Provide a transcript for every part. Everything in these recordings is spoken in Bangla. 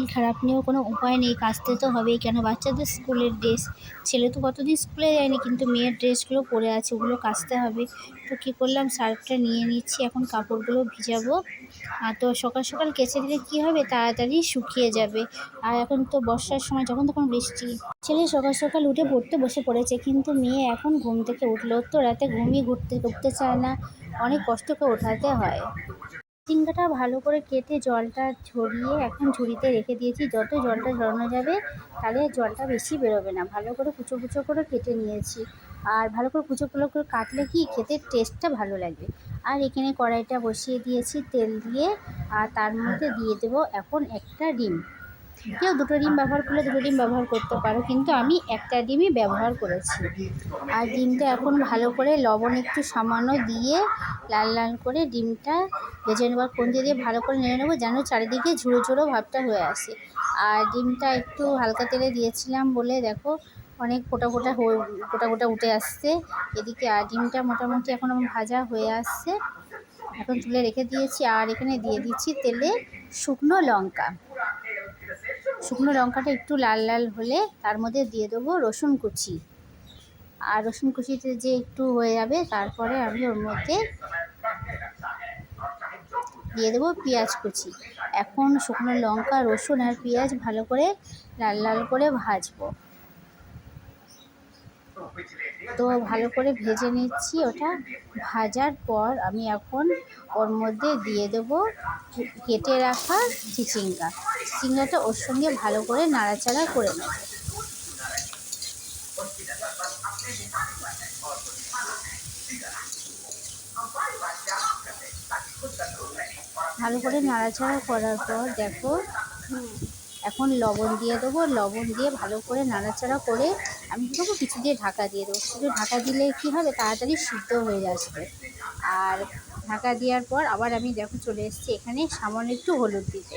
শরীর খারাপ নিয়েও কোনো উপায় নেই, কাচতে তো হবেই। কেন, বাচ্চাদের স্কুলের ড্রেস, ছেলে তো কতদিন স্কুলে যায়নি, কিন্তু মেয়ের ড্রেসগুলো পরে আছে, ওগুলো কাচতে হবে। তো কী করলাম, সার্ফটা নিয়ে নিচ্ছি, এখন কাপড়গুলো ভিজাবো। তো সকাল সকাল কেচে দিলে কী হবে, তাড়াতাড়ি শুকিয়ে যাবে। আর এখন তো বর্ষার সময়, যখন তখন বৃষ্টি। ছেলে সকাল সকাল উঠে পড়তে বসে পড়েছে, কিন্তু মেয়ে এখন ঘুম থেকে উঠলো। তো রাতে ঘুমিয়ে উঠতে চায় না, অনেক কষ্ট করে ওঠাতে হয়। ঝিঙ্গাটা ভালো করে কেটে জলটা ঝরিয়ে এখন ঝুড়িতে রেখে দিয়েছি। যত জলটা ঝরানো যাবে তাহলে জলটা বেশি বেরোবে না। ভালো করে কুচো কুচো করে কেটে নিয়েছি। আর ভালো করে কুচো কুচো করে কাটলে কি খেতে টেস্টটা ভালো লাগবে। আর এখানে কড়াইটা বসিয়ে দিয়েছি তেল দিয়ে, আর তার মধ্যে দিয়ে দেবো এখন একটা ডিম। কেউ দুটো ডিম ব্যবহার করলে দুটো ডিম ব্যবহার করতে পারো, কিন্তু আমি একটা ডিমই ব্যবহার করেছি। আর ডিমটা এখন ভালো করে লবণ একটু সামান্য দিয়ে লাল লাল করে ডিমটা ভেজে নেবার, কঞ্চি দিয়ে ভালো করে নেড়ে নেবো, যেন চারিদিকে ঝুড়ো ঝুড়ো ভাবটা হয়ে আসে। আর ডিমটা একটু হালকা তেলে দিয়েছিলাম বলে দেখো অনেক ফোটা ফোটা গোটা গোটা উঠে আসছে এদিকে। আর ডিমটা মোটামুটি এখন আমার ভাজা হয়ে আসছে, এখন তুলে রেখে দিয়েছি। আর এখানে দিয়ে দিচ্ছি তেলে শুকনো লঙ্কা। শুকনো লঙ্কাটা একটু লাল লাল হলে তার মধ্যে দিয়ে দেবো রসুন কুচি। আর রসুন কুচিতে যে একটু হয়ে যাবে, তারপরে আমি ওর মধ্যে দিয়ে দেবো পেঁয়াজ কুচি। এখন শুকনো লঙ্কা, রসুন আর পেঁয়াজ ভালো করে লাল লাল করে ভাজবো। তো ভালো করে ভেজে নিচ্ছি। ওটা ভাজার পর আমি এখন ওর মধ্যে দিয়ে দেবো কেটে রাখা চিচিঙ্গাটা ওর সঙ্গে ভালো করে নাড়াচাড়া করে নেব। ভালো করে নাড়াচাড়া করার পর দেখো এখন লবণ দিয়ে দেবো। লবণ দিয়ে ভালো করে নাড়াচাড়া করে আমি কী করবো, কিছু দিয়ে ঢাকা দিয়ে দেবো। কিছু ঢাকা দিলে কী হবে, তাড়াতাড়ি সিদ্ধ হয়ে আসবে। আর ঢাকা দেওয়ার পর আবার আমি দেখো চলে এসেছি এখানে সামান্য একটু হলুদ দিতে।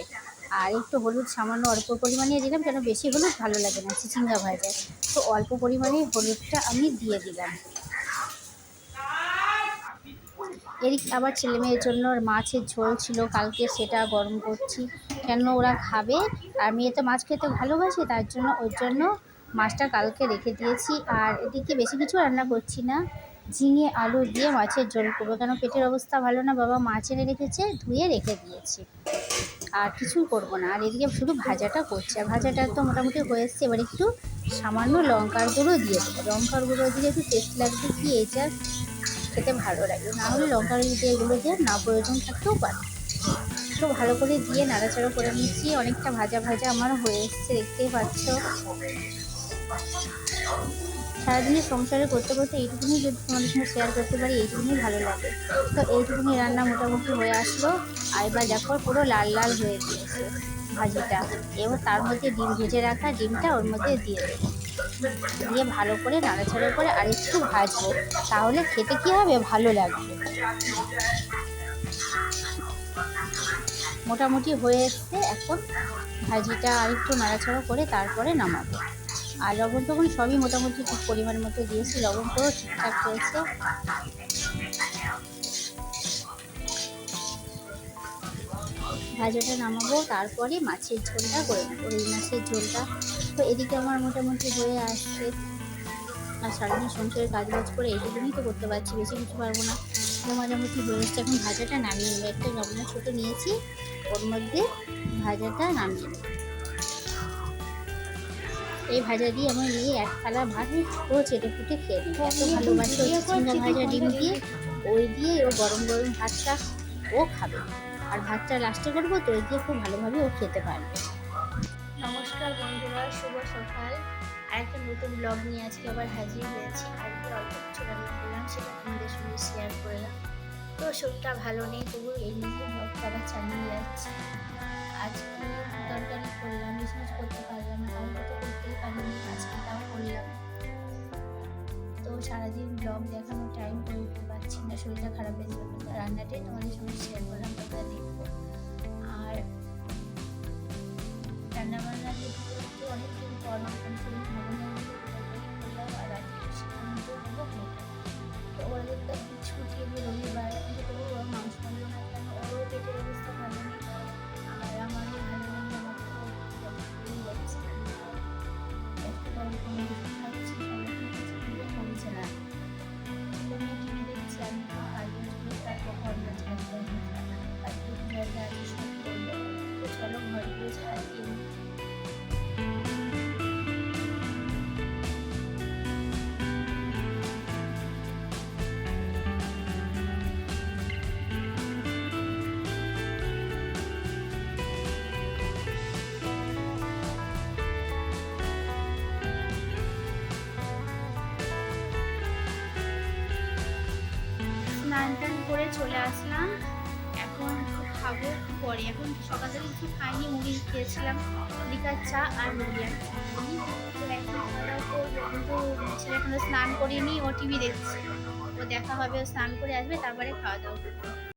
আর একটু হলুদ সামান্য অল্প পরিমাণে দিলাম, কেন বেশি হলুদ ভালো লাগে না চিচিঙ্গা ভাজায়। তো অল্প পরিমাণে হলুদটা আমি দিয়ে দিলাম। এদিকে আবার ছেলে মেয়ের জন্য মাছের ঝোল ছিল কালকে, সেটা গরম করছি, কেন ওরা খাবে। আর মেয়ে তো মাছ খেতে ভালোবাসে, তার জন্য ওর জন্য মাছটা কালকে রেখে দিয়েছি। আর এদিকে বেশি কিছু রান্না করছি না, ঝিঙে আলু দিয়ে মাছের ঝোল করবো, কেন পেটের অবস্থা ভালো না, বাবা মাছ এনে রেখেছে, ধুয়ে রেখে দিয়েছি। আর কিছুই করবো না। আর এদিকে শুধু ভাজাটা করছি, আর ভাজাটা তো মোটামুটি হয়ে এসছে। এবার একটু সামান্য লঙ্কার গুঁড়ো দিয়ে দেবো। লঙ্কার গুঁড়ো দিলে একটু টেস্ট লাগবে, কি এটা খেতে ভালো লাগে। না হলে লঙ্কার দিয়ে এগুলো দিয়ে না প্রয়োজন থাকতেও পারে। তো ভালো করে দিয়ে নাড়াচাড়া করে নিচ্ছি। অনেকটা ভাজা ভাজা আমার হয়ে এসছে, দেখতেই পাচ্ছ। সারাদিনের সংসারে করতে করতে এইটুকুনি যদি তোমাদের সঙ্গে শেয়ার করতে পারি, এইটুকুনি ভালো লাগে। তো এইটুকুনি রান্না মোটামুটি হয়ে আসলো। আর এবার দেখো পুরো লাল লাল হয়ে গিয়েছে ভাজিটা। এবার তার মধ্যে ডিম ভেজে রাখা ডিমটা ওর মধ্যে দিয়ে দেবো, দিয়ে ভালো করে নাড়াচাড়া করে আরেকটু ভাজবো, তাহলে খেতে কী হবে, ভালো লাগবে। মোটামুটি হয়ে এসছে, এখন ভাজিটা আরেকটু নাড়াচাড়া করে তারপরে নামাবো। আর লবণ তখন সবই মোটামুটি ঠিক পরিমাণ মতো দিয়েছি, লবণ পুরো ঠিকঠাক হয়েছে। ভাজাটা নামাবো, তারপরে মাছের ঝোলটা করে নেবো, রুই মাছের ঝোলটা। তো এদিকে আমার মোটামুটি হয়ে আসছে। আর সারাদিন সংসারের কাজবাজ করে এইটুকুনি তো করতে পারছি, বেশি কিছু পারবো না। তো মোটামুটি হয়ে এসছে, এখন ভাজাটা নামিয়ে নেবো। একটা গামলা ছোটো নিয়েছি, ওর মধ্যে ভাজাটা নামিয়ে নেবো। এই ভাজা দিয়ে আমার মেয়ে এক থালা ভাত পুরো চেটে ফুটে খেয়ে নেবে, এত ভালোবাসে ওই চিচিঙ্গা ভাজা ডিম দিয়ে। ওই দিয়ে ও গরম গরম ভাতটা ও খাবে। আর ভাতটা লাস্টে করবো, তো ওই দিয়ে খুব ভালোভাবে ও খেতে পারবে। নমস্কার বন্ধুরা, শুভ সকাল। আর একটা নতুন ব্লগ নিয়ে আজকে আবার হাজির হয়েছি। আজকে অল্প কিছু রান্না করলাম, সেটা তোমাদের সঙ্গে শেয়ার করলাম। তো শরীরটা ভালো নেই, তবু এই নিয়ে ব্লগটা আবার চালিয়ে যাচ্ছি। আজকে তরকারি করলাম, বেশি কিছু করতে পারলাম না, কারণ তো করতেই পারিনি, আজকে তাও করলাম। তো সারাদিন ব্লগ দেখানোর টাইম করে উঠতে পারছি না, শরীরটা খারাপের জন্য। রান্নাটাই তোমাদের সঙ্গে শেয়ার করলাম, তোমরা দেখবো। আর রান্নাবান্না করতে অনেকদিন পর শরীর ভালো না করলাম। আর আজকে সিদ্ধান্ত নেবো তো ওদের তো ছুটি রবিবার, তবু ওরা মাংস আনলো না, কেন ওরও পেটের অবস্থা ভালো নেই, আর আমারও ভালো নেই। আমার তো স্নান টান করে চলে আসলাম। এখন খাবো একটু পরে। এখন সকাল থেকে কিছু খাইনি, মুড়ি খেয়েছিলাম, লিকার চা আর মুড়ি আর চিনি। তো এখন খাওয়া দাওয়া করবো, কিন্তু ছেলে এখনো স্নান করিনি, ও টিভি দেখছে। ও দেখা হবে, ও স্নান করে আসবে তারপরে খাওয়া দাওয়া করবো।